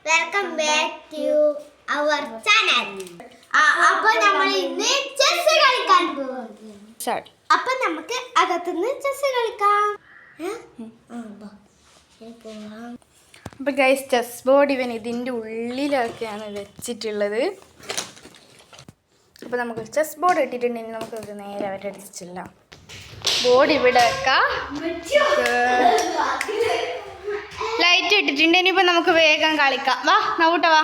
Welcome back to our channel. അപ്പോൾ നമ്മൾ ഇന്ന് ചെസ് കളിക്കാൻ പോകുന്നു. അപ്പോൾ നമുക്ക് അകത്തുനിന്ന് ചെസ് കളിക്കാം. അപ്പോൾ ഗൈസ്, ചെസ് ബോർഡ് ഇവൻ ഇതിൻ്റെ ഉള്ളിലൊക്കെയാണ് വെച്ചിട്ടുള്ളത്. അപ്പോൾ നമുക്ക് ചെസ് ബോർഡ് ഇട്ടിട്ടുണ്ടെങ്കിൽ നമുക്ക് നേരെ അവരുടെ അടുത്തില്ല. ബോർഡ് ഇവിടെ വെക്കാം. ലൈറ്റ് ഇട്ടിട്ടുണ്ട്. ഇനിയിപ്പോൾ നമുക്ക് വേഗം കളിക്കാം. വാ നവൂട്ട വാ.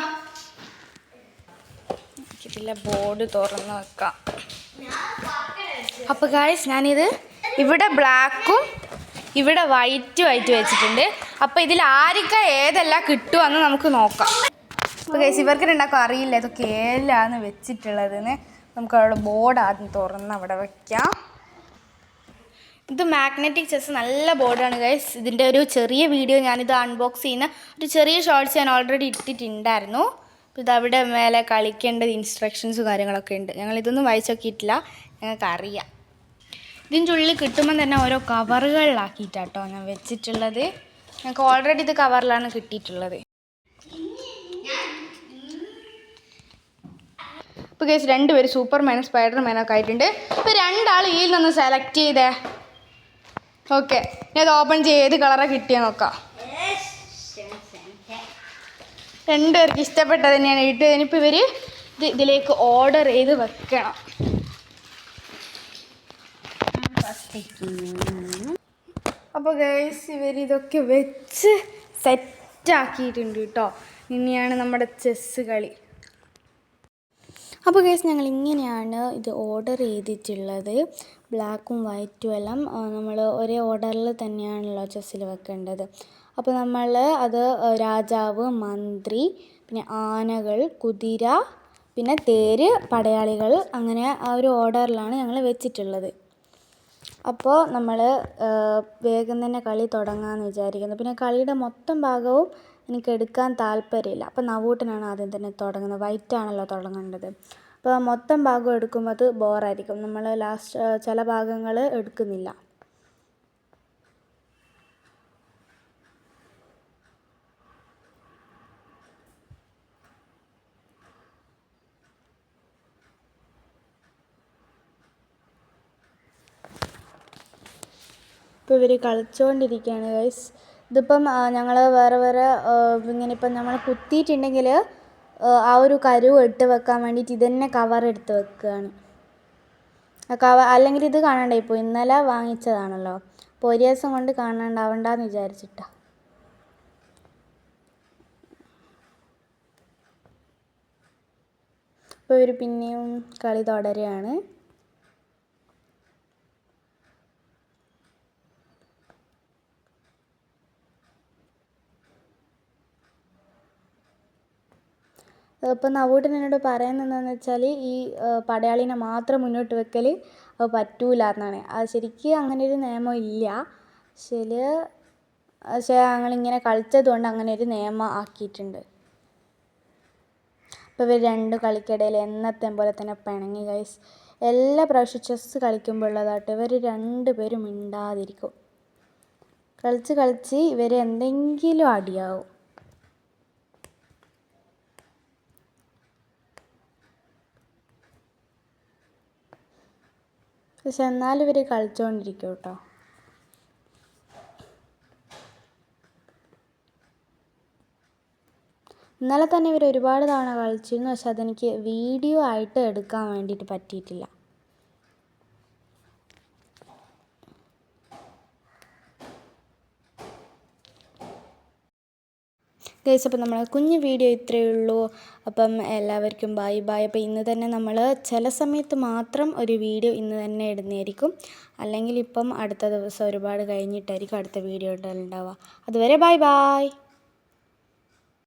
ഇതിലെ ബോർഡ് തുറന്ന് വെക്കാം. അപ്പോൾ ഗായ്സ്, ഞാനിത് ഇവിടെ ബ്ലാക്കും ഇവിടെ വൈറ്റ് വെച്ചിട്ടുണ്ട്. അപ്പോൾ ഇതിൽ ആർക്കാ ഏതെല്ലാം കിട്ടുമെന്ന് നമുക്ക് നോക്കാം. അപ്പോൾ ഗൈസ്, ഇവർക്ക് രണ്ടാക്കും അറിയില്ല ഇതൊക്കെ ഏലാണ് വെച്ചിട്ടുള്ളതെന്ന്. നമുക്ക് അവിടെ ബോർഡ് ആദ്യം തുറന്ന് അവിടെ വയ്ക്കാം. ഇത് മാഗ്നറ്റിക് ചെസ് നല്ല ബോർഡാണ് ഗൈസ്. ഇതിൻ്റെ ഒരു ചെറിയ വീഡിയോ ഞാനിത് അൺബോക്സ് ചെയ്യുന്ന ഒരു ചെറിയ ഷോർട്സ് ഞാൻ ഓൾറെഡി ഇട്ടിട്ടുണ്ടായിരുന്നു. അപ്പോൾ ഇതവിടെ മേലെ കളിക്കേണ്ടത് ഇൻസ്ട്രക്ഷൻസും കാര്യങ്ങളൊക്കെ ഉണ്ട്. ഞങ്ങളിതൊന്നും വായിച്ച് നോക്കിയിട്ടില്ല, ഞങ്ങൾക്ക് അറിയാം. ഇതിൻ്റെ ഉള്ളിൽ കിട്ടുമ്പോൾ തന്നെ ഓരോ കവറുകളിലാക്കിയിട്ടാട്ടോ ഞാൻ വെച്ചിട്ടുള്ളത്. ഞങ്ങൾക്ക് ഓൾറെഡി ഇത് കവറിലാണ് കിട്ടിയിട്ടുള്ളത്. ഇപ്പോൾ ഗൈസ്, രണ്ടുപേര് സൂപ്പർമാനും സ്പൈഡർമാനൊക്കെ ആയിട്ടുണ്ട്. ഇപ്പോൾ രണ്ടാൾ ഇതിൽ നിന്ന് സെലക്ട് ചെയ്തേ. ഓക്കെ, ഞാൻ ഇത് ഓപ്പൺ ചെയ്ത് ഏത് കളറാണ് കിട്ടിയാൽ നോക്കാം. രണ്ടുപേർക്ക് ഇഷ്ടപ്പെട്ടത് തന്നെയാണ് കിട്ടിയത്. ഇനിയിപ്പോൾ ഇവർ ഇതിലേക്ക് ഓർഡർ ചെയ്ത് വെക്കണം. അപ്പോൾ ഗൈസ്, ഇവരിതൊക്കെ വെച്ച് സെറ്റാക്കിയിട്ടുണ്ട് കേട്ടോ. ഇനിയാണ് നമ്മുടെ ചെസ്സ് കളി. അപ്പോൾ ഗൈസ്, ഞങ്ങൾ ഇങ്ങനെയാണ് ഇത് ഓർഡർ ചെയ്തിട്ടുള്ളത്. ബ്ലാക്കും വൈറ്റും എല്ലാം നമ്മൾ ഒരേ ഓർഡറിൽ തന്നെയാണല്ലോ ചെസ്സിൽ വെക്കേണ്ടത്. അപ്പോൾ നമ്മൾ അത് രാജാവ്, മന്ത്രി, പിന്നെ ആനകൾ, കുതിര, പിന്നെ തേര്, പടയാളികൾ, അങ്ങനെ ആ ഒരു ഓർഡറിലാണ് ഞങ്ങൾ വെച്ചിട്ടുള്ളത്. അപ്പോൾ നമ്മൾ വേഗം തന്നെ കളി തുടങ്ങാമെന്ന് വിചാരിക്കുന്നു. പിന്നെ കളിയുടെ മൊത്തം ഭാഗവും എനിക്ക് എടുക്കാൻ താല്പര്യമില്ല. അപ്പോൾ നവൂട്ടനാണ് ആദ്യം തന്നെ തുടങ്ങുന്നത്. വൈറ്റാണല്ലോ തുടങ്ങേണ്ടത്. അപ്പോൾ മൊത്തം ഭാഗം എടുക്കുമ്പോൾ അത് ബോറായിരിക്കും. നമ്മൾ ലാസ്റ്റ് ചില ഭാഗങ്ങൾ എടുക്കുന്നില്ല. ഇപ്പോൾ ഇവർ കളിച്ചുകൊണ്ടിരിക്കുകയാണ് ഗൈസ്. ഇതിപ്പം ഞങ്ങൾ വേറെ ഇങ്ങനെ ഇപ്പം നമ്മൾ കുത്തിയിട്ടുണ്ടെങ്കിൽ ആ ഒരു കരു ഇട്ട് വെക്കാൻ വേണ്ടിയിട്ട് ഇതന്നെ കവർ എടുത്ത് വെക്കുകയാണ്. അല്ലെങ്കിൽ ഇത് കാണണ്ടേ. ഇപ്പോൾ ഇന്നലെ വാങ്ങിച്ചതാണല്ലോ, അപ്പോൾ ഒരു ദിവസം കൊണ്ട് കാണാണ്ടാവണ്ടെന്ന് വിചാരിച്ചിട്ടാണ്. ഇപ്പോൾ ഇവർ പിന്നെയും കളി തുടരുകയാണ്. ഇപ്പം നവൂട്ടൻ എന്നോട് പറയുന്നത് എന്താണെന്ന് വെച്ചാൽ ഈ പടയാളിനെ മാത്രം മുന്നോട്ട് വെക്കൽ പറ്റൂല എന്നാണ്. അത് ശരിക്കും അങ്ങനെ ഒരു നിയമം ഇല്ല. പക്ഷേ ഞങ്ങളിങ്ങനെ കളിച്ചത് കൊണ്ട് അങ്ങനെ ഒരു നിയമം ആക്കിയിട്ടുണ്ട്. ഇപ്പോൾ ഇവർ രണ്ട് കളിക്കിടയിൽ എന്നത്തെ പോലെ തന്നെ പിണങ്ങി ഗൈസ്. എല്ലാ പ്രാവശ്യം ചെസ്സ് കളിക്കുമ്പോൾ ഉള്ളതായിട്ട് ഇവർ രണ്ടുപേരും മിണ്ടാതിരിക്കും. കളിച്ച് ഇവർ എന്തെങ്കിലും അടിയാവും. പക്ഷെ എന്നാലും ഇവർ കളിച്ചുകൊണ്ടിരിക്കും കേട്ടോ. ഇന്നലെ തന്നെ ഇവർ ഒരുപാട് തവണ കളിച്ചിരുന്നു. പക്ഷെ അതെനിക്ക് വീഡിയോ ആയിട്ട് എടുക്കാൻ വേണ്ടിയിട്ട് പറ്റിയിട്ടില്ല. ഗൈസ്, അപ്പോൾ നമ്മളെ കുഞ്ഞു വീഡിയോ ഇത്രയേ ഉള്ളൂ. അപ്പം എല്ലാവർക്കും ബൈ ബൈ. അപ്പോൾ ഇന്ന് തന്നെ നമ്മൾ ചില സമയത്ത് മാത്രം ഒരു വീഡിയോ ഇന്ന് തന്നെ ഇടുന്നതായിരിക്കും. അല്ലെങ്കിൽ ഇപ്പം അടുത്ത ദിവസം ഒരുപാട് കഴിഞ്ഞിട്ടായിരിക്കും അടുത്ത വീഡിയോ ഉണ്ടാവുക. അതുവരെ ബൈ ബൈ.